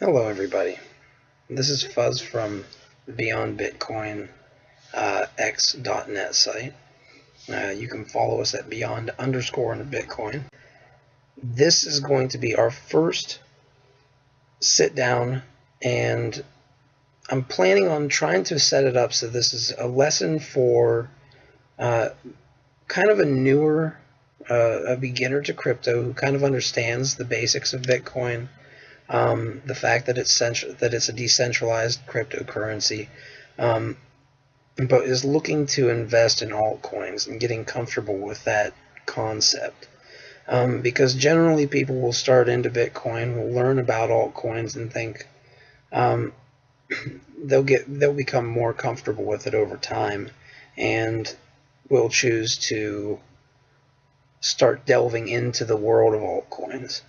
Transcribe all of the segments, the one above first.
Hello everybody, this is Fuzz from the Beyond Bitcoin X.net site. You can follow us at Beyond_Bitcoin. This is going to be our first sit down, and I'm planning on trying to set it up so this is a lesson for kind of a newer, a beginner to crypto who kind of understands the basics of Bitcoin. The fact that it's a decentralized cryptocurrency, but is looking to invest in altcoins and getting comfortable with that concept. Because generally people will start into Bitcoin, will learn about altcoins and think they'll become more comfortable with it over time, and will choose to start delving into the world of altcoins.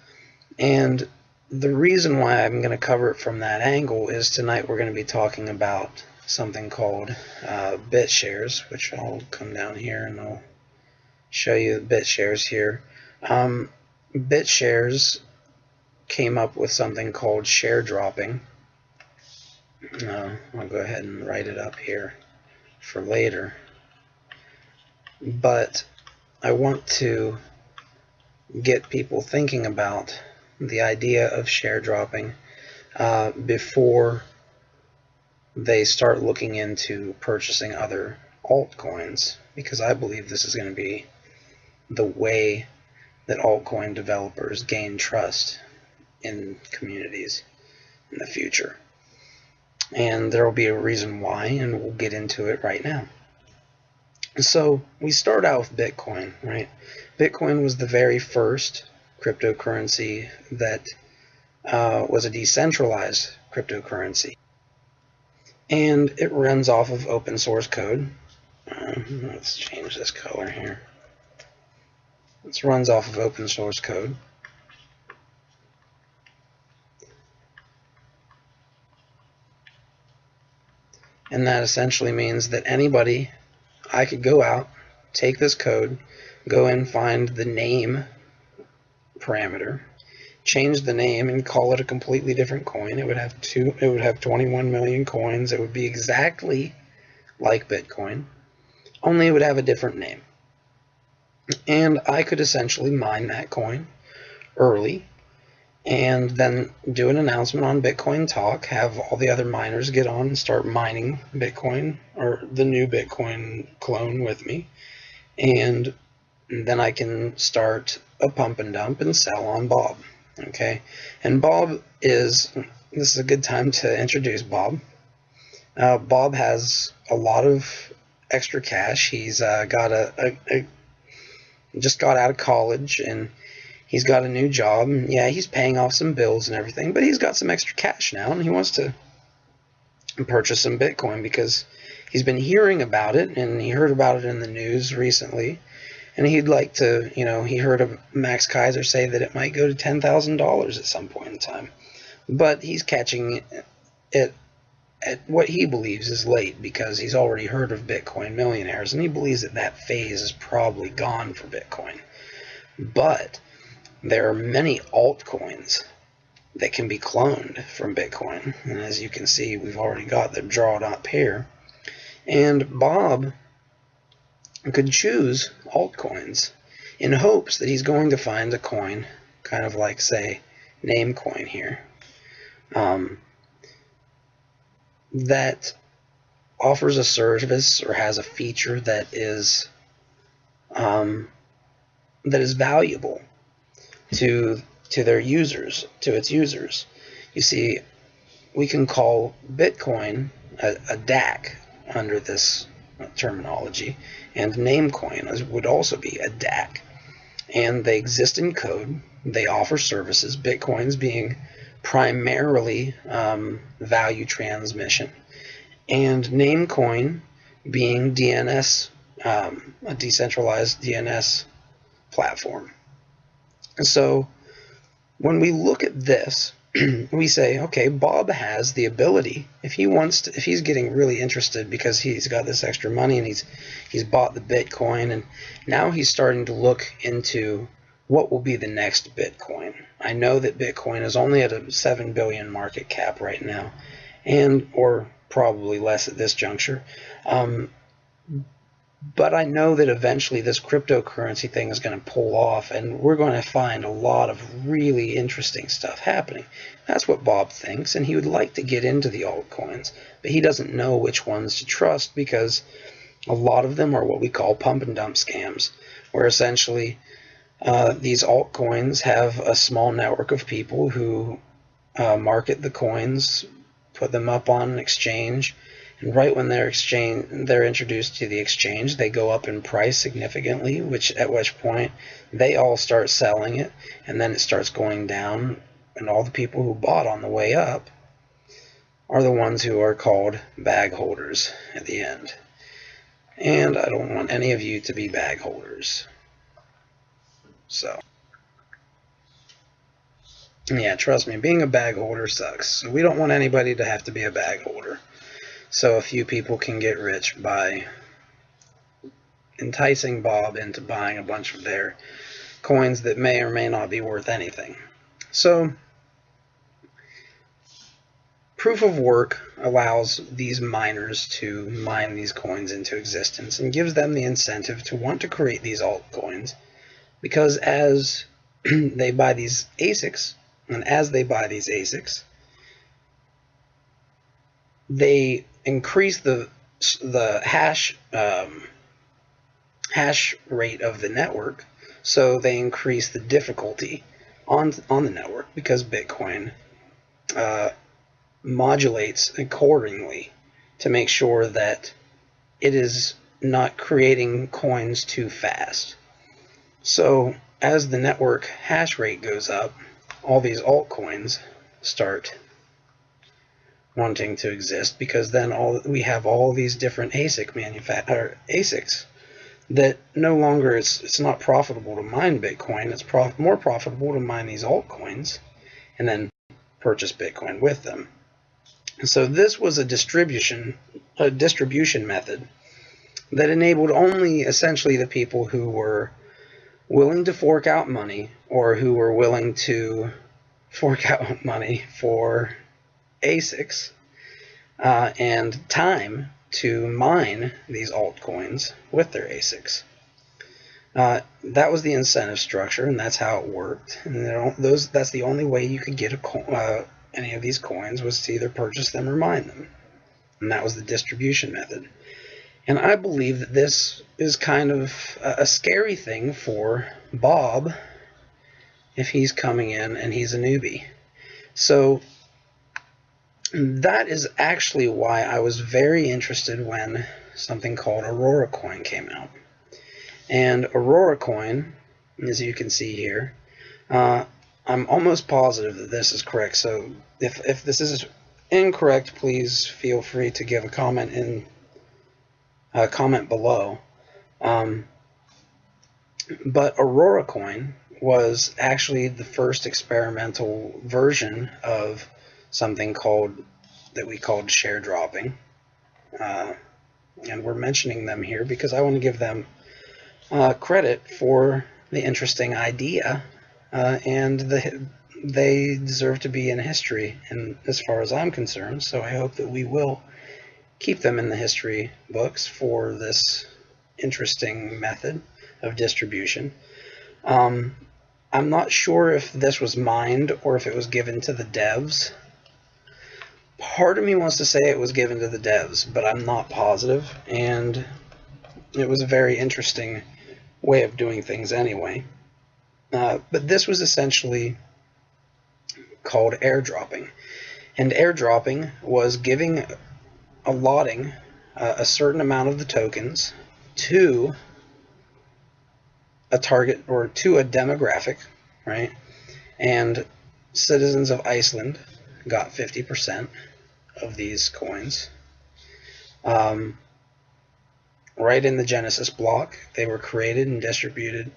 And the reason why I'm going to cover it from that angle is tonight we're going to be talking about something called BitShares, which I'll come down here and I'll show you the BitShares here. BitShares came up with something called Sharedropping. I'll go ahead and write it up here for later. But I want to get people thinking about the idea of Sharedropping before they start looking into purchasing other altcoins, because I believe this is going to be the way that altcoin developers gain trust in communities in the future. And there will be a reason why, and we'll get into it right now. So we start out with Bitcoin, right? Bitcoin was the very first cryptocurrency that was a decentralized cryptocurrency, and it runs off of open source code. Let's change this color here. It runs off of open source code. And that essentially means that I could go out, take this code, go and find the name parameter, change the name and call it a completely different coin. It would have 21 million coins. It would be exactly like Bitcoin, only it would have a different name. And I could essentially mine that coin early and then do an announcement on Bitcoin Talk, have all the other miners get on and start mining Bitcoin or the new Bitcoin clone with me, and then I can start a pump and dump and sell on Bob. Okay, and this is a good time to introduce Bob. Bob has a lot of extra cash. He's just got out of college, and he's got a new job. Yeah, he's paying off some bills and everything, but he's got some extra cash now, and he wants to purchase some Bitcoin because he's been hearing about it, and he heard about it in the news recently. And he'd like to, he heard of Max Kaiser say that it might go to $10,000 at some point in time. But he's catching it at what he believes is late, because he's already heard of Bitcoin millionaires, and he believes that phase is probably gone for Bitcoin. But there are many altcoins that can be cloned from Bitcoin. And as you can see, we've already got them drawn up here. And Bob could choose altcoins in hopes that he's going to find a coin, kind of like, say, Namecoin here, that offers a service or has a feature that is valuable to their users, to its users. You see, we can call Bitcoin a DAC under this terminology, and Namecoin would also be a DAC, and they exist in code. They offer services, Bitcoins being primarily value transmission, and Namecoin being DNS, a decentralized DNS platform. And so when we look at this, we say, okay, Bob has the ability, if he's getting really interested because he's got this extra money and he's bought the Bitcoin, and now he's starting to look into what will be the next Bitcoin. I know that Bitcoin is only at a 7 billion market cap right now, or probably less at this juncture. But I know that eventually this cryptocurrency thing is going to pull off, and we're going to find a lot of really interesting stuff happening. That's what Bob thinks, and he would like to get into the altcoins, but he doesn't know which ones to trust because a lot of them are what we call pump and dump scams, where essentially these altcoins have a small network of people who market the coins, put them up on an exchange, and right when they're introduced to the exchange, they go up in price significantly, at which point they all start selling it, and then it starts going down, and all the people who bought on the way up are the ones who are called bag holders at the end. And I don't want any of you to be bag holders. So, yeah, trust me, being a bag holder sucks. So we don't want anybody to have to be a bag holder. So a few people can get rich by enticing Bob into buying a bunch of their coins that may or may not be worth anything. So proof of work allows these miners to mine these coins into existence and gives them the incentive to want to create these altcoins, because as they buy these ASICs, they increase the hash rate of the network, so they increase the difficulty on the network, because Bitcoin modulates accordingly to make sure that it is not creating coins too fast. So as the network hash rate goes up, all these altcoins start wanting to exist, because then we have all these different ASICs that no longer it's not profitable to mine Bitcoin. It's more profitable to mine these altcoins and then purchase Bitcoin with them. And so this was a distribution method that enabled only essentially the people who were willing to fork out money, or who were willing to fork out money for ASICs and time to mine these altcoins with their ASICs. That was the incentive structure, and that's how it worked. And that's the only way you could get any of these coins, was to either purchase them or mine them. And that was the distribution method. And I believe that this is kind of a scary thing for Bob if he's coming in and he's a newbie. So that is actually why I was very interested when something called Auroracoin came out. And Auroracoin, as you can see here, I'm almost positive that this is correct. So if this is incorrect, please feel free to give a comment below. But Auroracoin was actually the first experimental version of something that we called Sharedropping. And we're mentioning them here because I want to give them credit for the interesting idea, and they deserve to be in history, and as far as I'm concerned. So I hope that we will keep them in the history books for this interesting method of distribution. I'm not sure if this was mined or if it was given to the devs. Part of me wants to say it was given to the devs, but I'm not positive, and it was a very interesting way of doing things anyway. But this was essentially called airdropping, and airdropping was allotting a certain amount of the tokens to a target, or to a demographic, right? And citizens of Iceland got 50% of these coins. Right in the Genesis block, they were created and distributed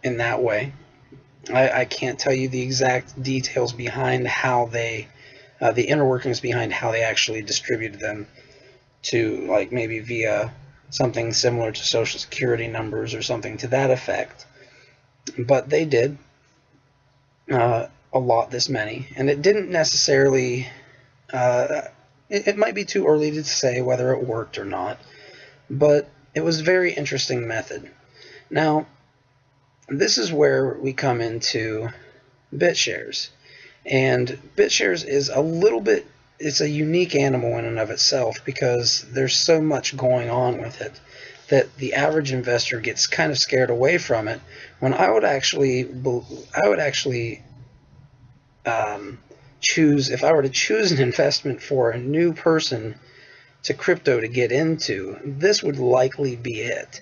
in that way. I can't tell you the exact details behind how the inner workings behind how they actually distributed them, to like maybe via something similar to Social Security numbers or something to that effect. but they did allot this many, and it didn't necessarily. It might be too early to say whether it worked or not, but it was a very interesting method. Now, this is where we come into BitShares. And BitShares is a little bit, it's a unique animal in and of itself because there's so much going on with it that the average investor gets kind of scared away from it, when I would actually choose, if I were to choose an investment for a new person to crypto to get into, this would likely be it.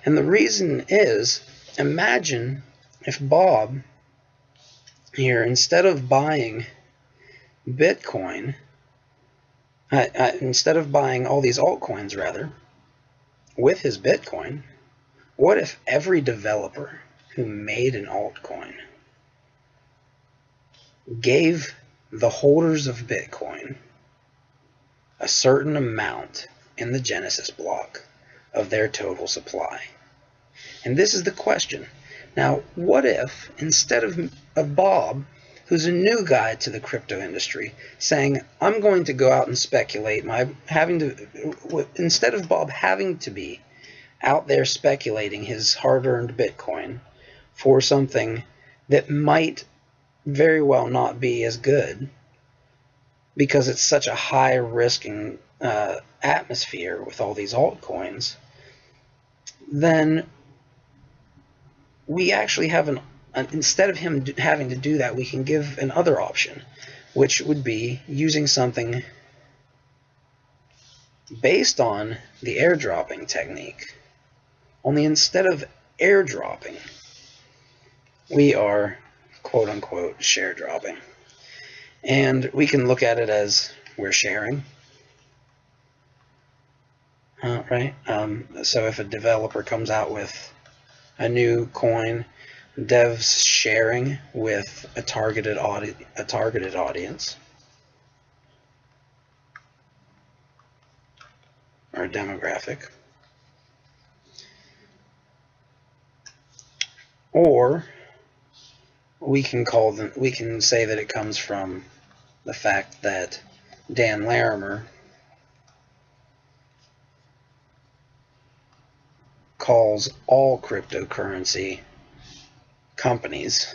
And the reason is, imagine if Bob here, instead of buying Bitcoin, instead of buying all these altcoins rather, with his Bitcoin, what if every developer who made an altcoin gave the holders of Bitcoin a certain amount in the Genesis block of their total supply? And this is the question. Now, what if, instead of Bob, who's a new guy to the crypto industry, saying, I'm going to go out and speculate, instead of Bob having to be out there speculating his hard-earned Bitcoin for something that might very well not be as good because it's such a high-risking atmosphere with all these altcoins, then we actually have instead of him having to do that, we can give another option, which would be using something based on the airdropping technique. Only instead of airdropping, we are quote-unquote share dropping. And we can look at it as we're sharing. Right? So if a developer comes out with a new coin, devs sharing with a targeted audience or a demographic, or we can say that it comes from the fact that Dan Larimer calls all cryptocurrency companies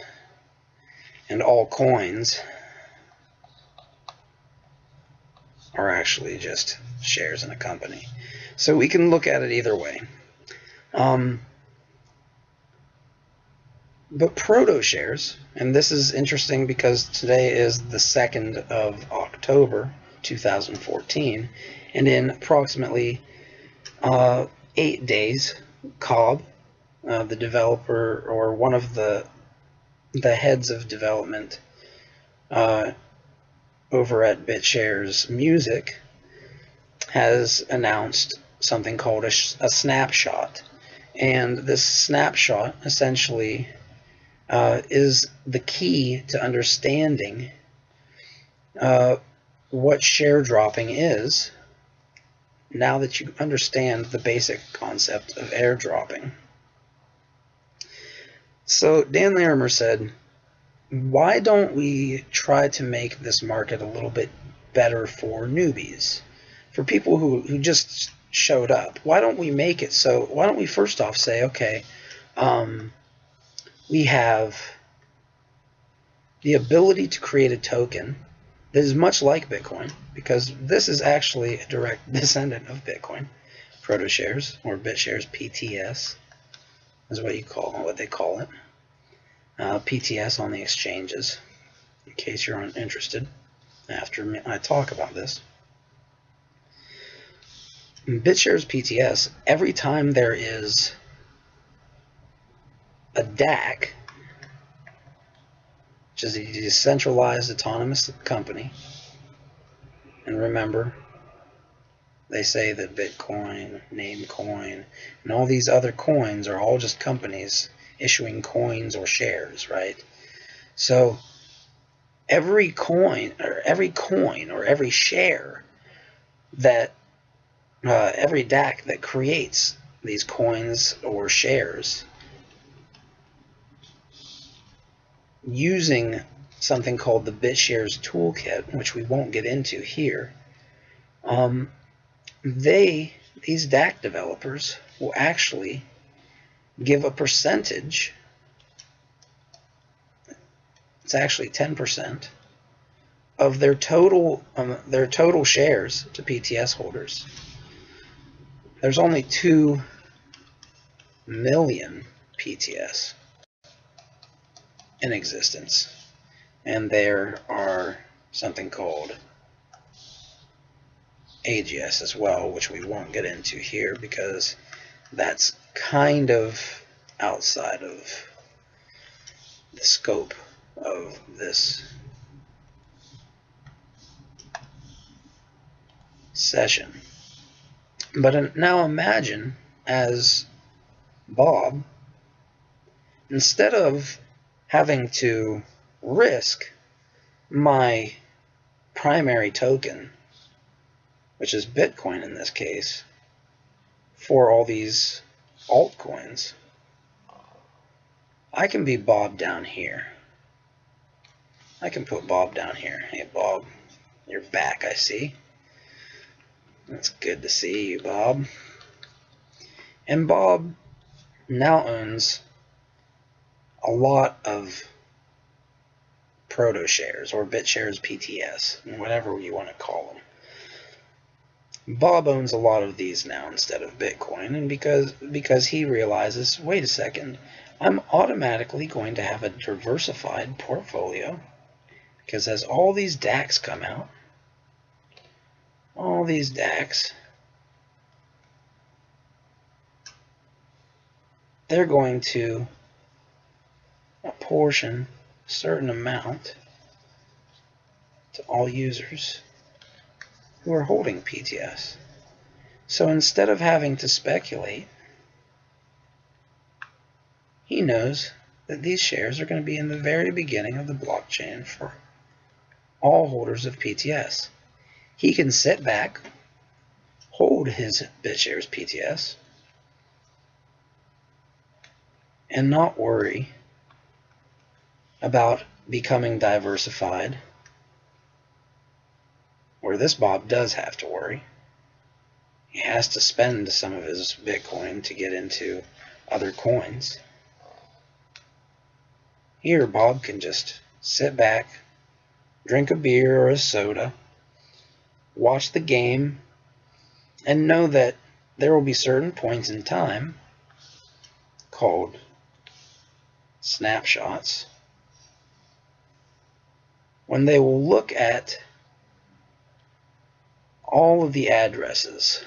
and all coins are actually just shares in a company. So we can look at it either way. But proto shares, and this is interesting because today is the 2nd of October 2014, and in approximately 8 days, Cobb, the developer, or one of the heads of development over at BitShares Music, has announced something called a snapshot. And this snapshot essentially is the key to understanding what share dropping is, now that you understand the basic concept of airdropping. So Dan Larimer said, why don't we try to make this market a little bit better for newbies, for people who just showed up? Why don't we make it so, why don't we first off say, okay, we have the ability to create a token that is much like Bitcoin, because this is actually a direct descendant of Bitcoin. ProtoShares, or BitShares PTS, is what they call it. PTS on the exchanges, in case you're interested after I talk about this. In BitShares PTS, every time there is a DAC, which is a decentralized autonomous company, and remember, they say that Bitcoin, Namecoin, and all these other coins are all just companies issuing coins or shares, right? So every coin or every share that every DAC that creates these coins or shares using something called the BitShares toolkit, which we won't get into here, these DAC developers will actually give a percentage. It's actually 10% of their total shares to PTS holders. There's only 2 million PTS in existence, and there are something called AGS as well, which we won't get into here because that's kind of outside of the scope of this session. But now imagine, as Bob, instead of having to risk my primary token, which is Bitcoin in this case, for all these altcoins, I can be Bob down here. I can put Bob down here. Hey, Bob, you're back, I see. It's good to see you, Bob. And Bob now owns a lot of proto shares, or BitShares PTS, whatever you want to call them. Bob owns a lot of these now instead of Bitcoin, and because he realizes, wait a second, I'm automatically going to have a diversified portfolio, because as all these DACs come out, all these DACs, they're going to apportion a certain amount to all users who are holding PTS. So instead of having to speculate, he knows that these shares are going to be in the very beginning of the blockchain for all holders of PTS. He can sit back, hold his BitShares PTS, and not worry about becoming diversified, where this Bob does have to worry. He has to spend some of his Bitcoin to get into other coins. Here, Bob can just sit back, drink a beer or a soda, watch the game, and know that there will be certain points in time called snapshots when they will look at all of the addresses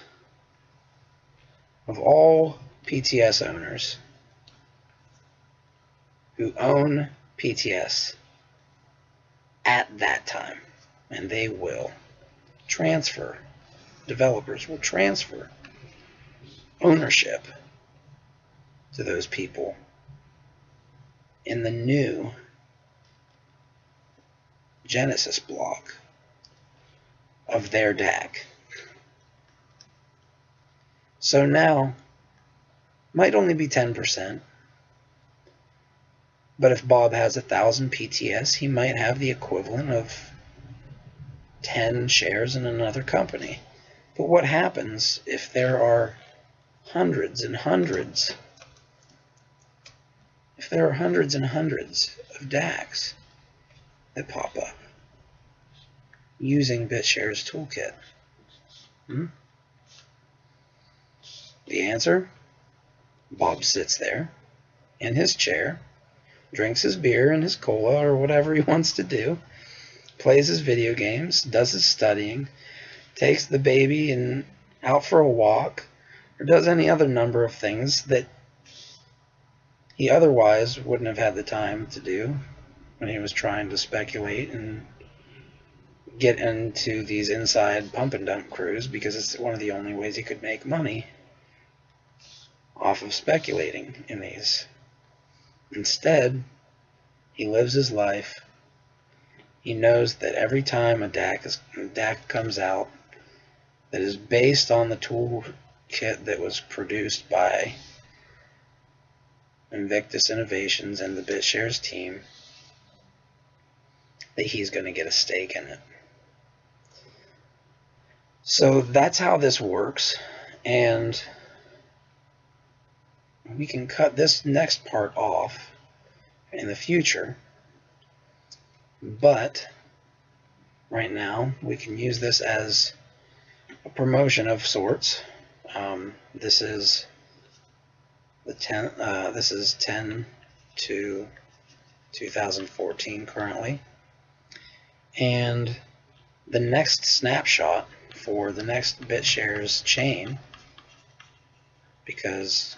of all PTS owners who own PTS at that time, and they will transfer, developers will transfer ownership to those people in the new Genesis block of their DAC. So now, might only be 10%, but if Bob has 1,000 PTS, he might have the equivalent of 10 shares in another company. But what happens if there are hundreds and hundreds, if there are hundreds and hundreds of DACs that pop up using BitShares toolkit? The answer? Bob sits there in his chair, drinks his beer and his cola or whatever he wants to do, plays his video games, does his studying, takes the baby and out for a walk, or does any other number of things that he otherwise wouldn't have had the time to do when he was trying to speculate and get into these inside pump and dump crews, because it's one of the only ways he could make money off of speculating in these. Instead, he lives his life. He knows that every time a DAC comes out that is based on the toolkit that was produced by Invictus Innovations and the BitShares team, that he's going to get a stake in it. So that's how this works, and we can cut this next part off in the future, but right now we can use this as a promotion of sorts. This is the 10. This is 10 to 2014 currently, and the next snapshot for the next BitShares chain, because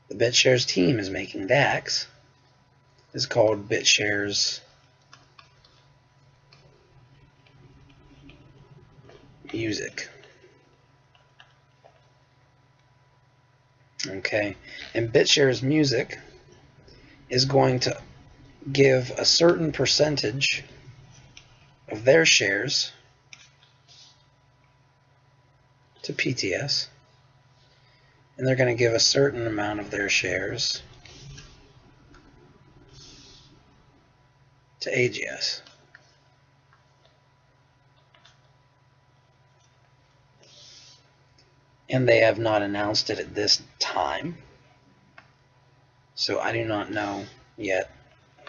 the BitShares team is making DAX, is called BitShares Music. Okay, and BitShares Music is going to give a certain percentage of their shares to PTS, and they're going to give a certain amount of their shares to AGS. And they have not announced it at this time, so I do not know yet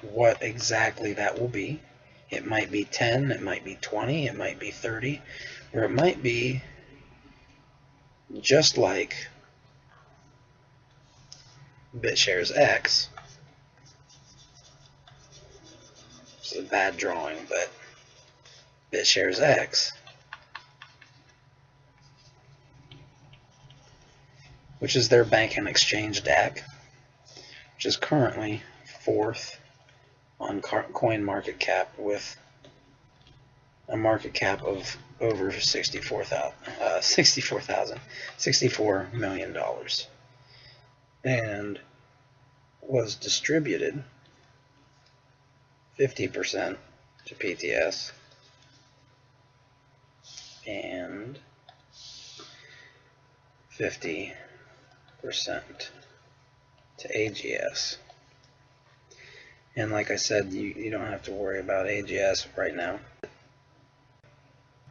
what exactly that will be. It might be 10, it might be 20, it might be 30, or it might be just like BitShares X. It's a bad drawing, but BitShares X, which is their bank and exchange DAC, which is currently 4th on CoinMarketCap with a market cap of over $64 million, and was distributed 50% to PTS and 50% to AGS. And like I said, you don't have to worry about AGS right now.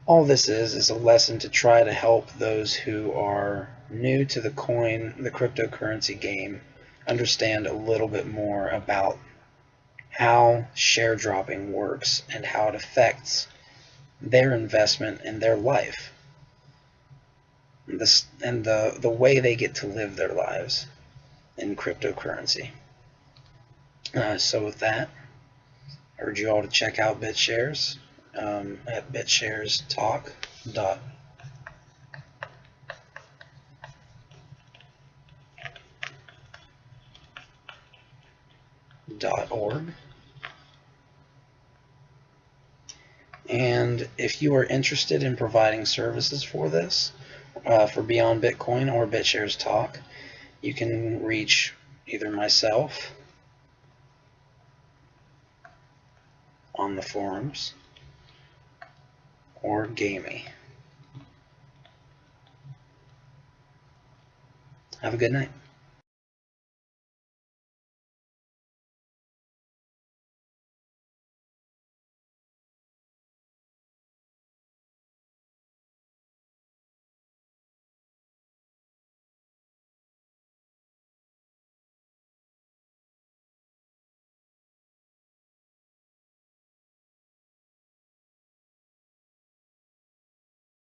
All this is a lesson to try to help those who are new to the cryptocurrency game, understand a little bit more about how share dropping works and how it affects their investment and their life, and the way they get to live their lives in cryptocurrency. So with that, I urge you all to check out BitShares at bitsharestalk.org. And if you are interested in providing services for this, for Beyond Bitcoin or BitShares Talk, you can reach either myself on the forums or Gamey. Have a good night.